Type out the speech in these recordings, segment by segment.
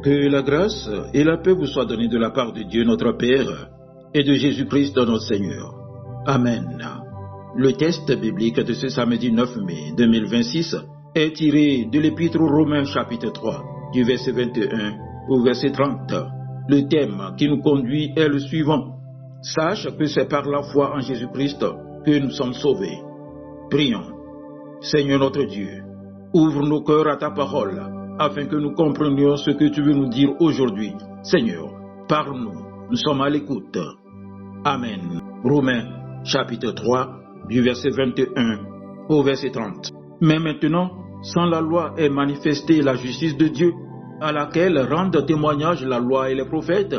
Que la grâce et la paix vous soient données de la part de Dieu notre Père et de Jésus-Christ notre Seigneur. Amen. Le texte biblique de ce samedi 9 mai 2026 est tiré de l'Épître aux Romains chapitre 3, du verset 21 au verset 30. Le thème qui nous conduit est le suivant. Sache que c'est par la foi en Jésus-Christ que nous sommes sauvés. Prions. Seigneur notre Dieu, ouvre nos cœurs à ta parole, afin que nous comprenions ce que tu veux nous dire aujourd'hui. Seigneur, parle-nous, nous sommes à l'écoute. Amen. Romains, chapitre 3, du verset 21 au verset 30. Mais maintenant, sans la loi est manifestée la justice de Dieu, à laquelle rendent témoignage la loi et les prophètes,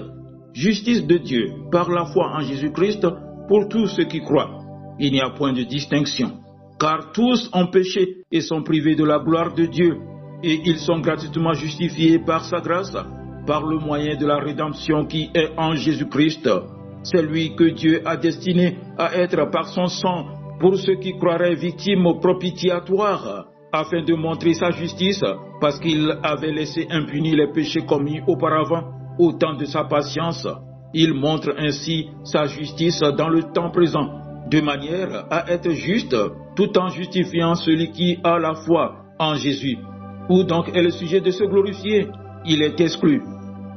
justice de Dieu par la foi en Jésus-Christ pour tous ceux qui croient. Il n'y a point de distinction, car tous ont péché et sont privés de la gloire de Dieu, et ils sont gratuitement justifiés par sa grâce, par le moyen de la rédemption qui est en Jésus-Christ. C'est lui que Dieu a destiné à être par son sang pour ceux qui croiraient victimes propitiatoires, afin de montrer sa justice, parce qu'il avait laissé impunis les péchés commis auparavant, au temps de sa patience. Il montre ainsi sa justice dans le temps présent, de manière à être juste, tout en justifiant celui qui a la foi en Jésus. Où donc est le sujet de se glorifier? Il est exclu.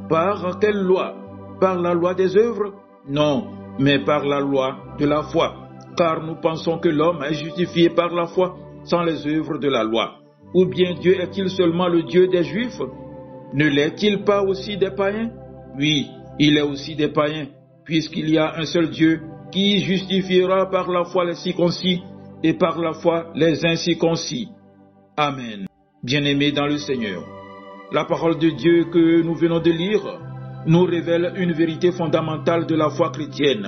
Par quelle loi? Par la loi des œuvres? Non, mais par la loi de la foi. Car nous pensons que l'homme est justifié par la foi, sans les œuvres de la loi. Ou bien Dieu est-il seulement le Dieu des Juifs? Ne l'est-il pas aussi des païens? Oui, il est aussi des païens, puisqu'il y a un seul Dieu qui justifiera par la foi les circoncis et par la foi les incirconcis. Amen. Bien-aimés dans le Seigneur, la parole de Dieu que nous venons de lire nous révèle une vérité fondamentale de la foi chrétienne.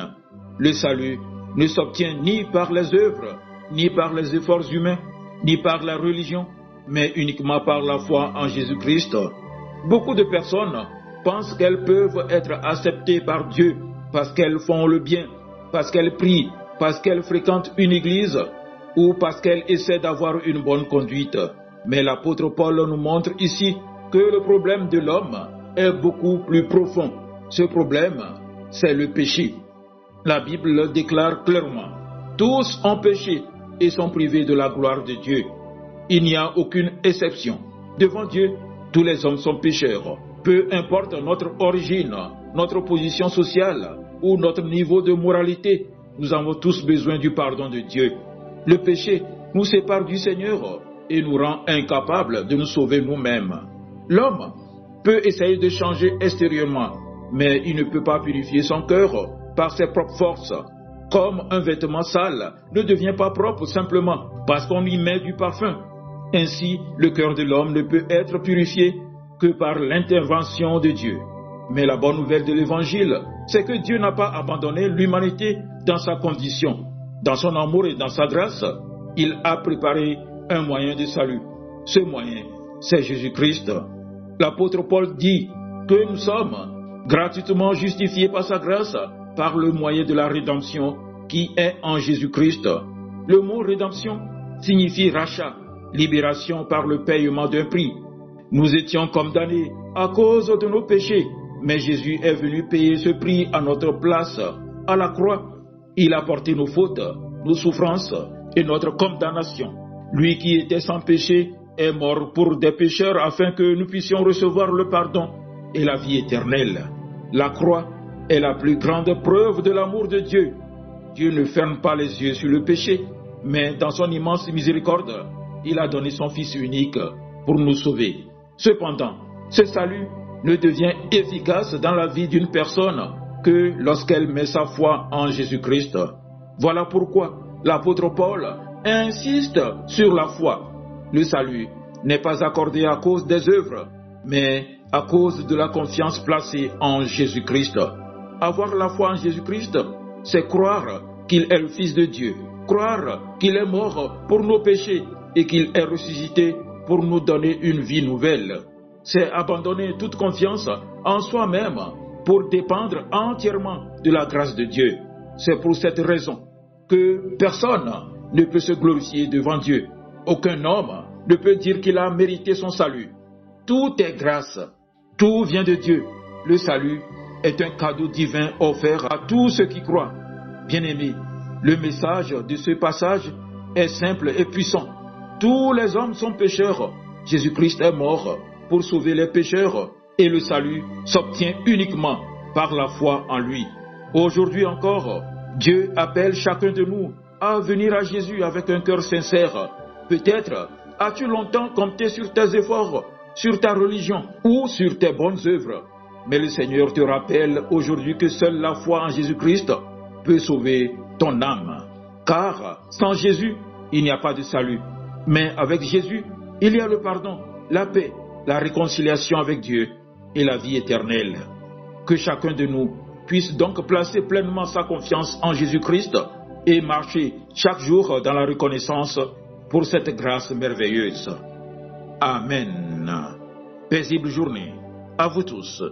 Le salut ne s'obtient ni par les œuvres, ni par les efforts humains, ni par la religion, mais uniquement par la foi en Jésus-Christ. Beaucoup de personnes pensent qu'elles peuvent être acceptées par Dieu parce qu'elles font le bien, parce qu'elles prient, parce qu'elles fréquentent une église ou parce qu'elles essaient d'avoir une bonne conduite. Mais l'apôtre Paul nous montre ici que le problème de l'homme est beaucoup plus profond. Ce problème, c'est le péché. La Bible déclare clairement, tous ont péché et sont privés de la gloire de Dieu. Il n'y a aucune exception. Devant Dieu, tous les hommes sont pécheurs. Peu importe notre origine, notre position sociale ou notre niveau de moralité, nous avons tous besoin du pardon de Dieu. Le péché nous sépare du Seigneur et nous rend incapables de nous sauver nous-mêmes. L'homme peut essayer de changer extérieurement, mais il ne peut pas purifier son cœur par ses propres forces. Comme un vêtement sale ne devient pas propre simplement parce qu'on y met du parfum. Ainsi, le cœur de l'homme ne peut être purifié que par l'intervention de Dieu. Mais la bonne nouvelle de l'Évangile, c'est que Dieu n'a pas abandonné l'humanité dans sa condition. Dans son amour et dans sa grâce, il a préparé un moyen de salut. Ce moyen, c'est Jésus-Christ. L'apôtre Paul dit que nous sommes gratuitement justifiés par sa grâce, par le moyen de la rédemption qui est en Jésus-Christ. Le mot rédemption signifie rachat, libération par le paiement d'un prix. Nous étions condamnés à cause de nos péchés, mais Jésus est venu payer ce prix à notre place. À la croix, il a porté nos fautes, nos souffrances et notre condamnation. Lui qui était sans péché est mort pour des pécheurs afin que nous puissions recevoir le pardon et la vie éternelle. La croix est la plus grande preuve de l'amour de Dieu. Dieu ne ferme pas les yeux sur le péché, mais dans son immense miséricorde, il a donné son Fils unique pour nous sauver. Cependant, ce salut ne devient efficace dans la vie d'une personne que lorsqu'elle met sa foi en Jésus-Christ. Voilà pourquoi l'apôtre Paul insiste sur la foi. Le salut n'est pas accordé à cause des œuvres, mais à cause de la confiance placée en Jésus-Christ. Avoir la foi en Jésus-Christ, c'est croire qu'il est le Fils de Dieu, croire qu'il est mort pour nos péchés et qu'il est ressuscité pour nous donner une vie nouvelle. C'est abandonner toute confiance en soi-même pour dépendre entièrement de la grâce de Dieu. C'est pour cette raison que personne ne peut se glorifier devant Dieu. Aucun homme ne peut dire qu'il a mérité son salut. Tout est grâce. Tout vient de Dieu. Le salut est un cadeau divin offert à tous ceux qui croient. Bien-aimés, le message de ce passage est simple et puissant. Tous les hommes sont pécheurs. Jésus-Christ est mort pour sauver les pécheurs et le salut s'obtient uniquement par la foi en lui. Aujourd'hui encore, Dieu appelle chacun de nous à venir à Jésus avec un cœur sincère. Peut-être as-tu longtemps compté sur tes efforts, sur ta religion ou sur tes bonnes œuvres. Mais le Seigneur te rappelle aujourd'hui que seule la foi en Jésus-Christ peut sauver ton âme. Car sans Jésus, il n'y a pas de salut. Mais avec Jésus, il y a le pardon, la paix, la réconciliation avec Dieu et la vie éternelle. Que chacun de nous puisse donc placer pleinement sa confiance en Jésus-Christ et marcher chaque jour dans la reconnaissance pour cette grâce merveilleuse. Amen. Paisible journée à vous tous.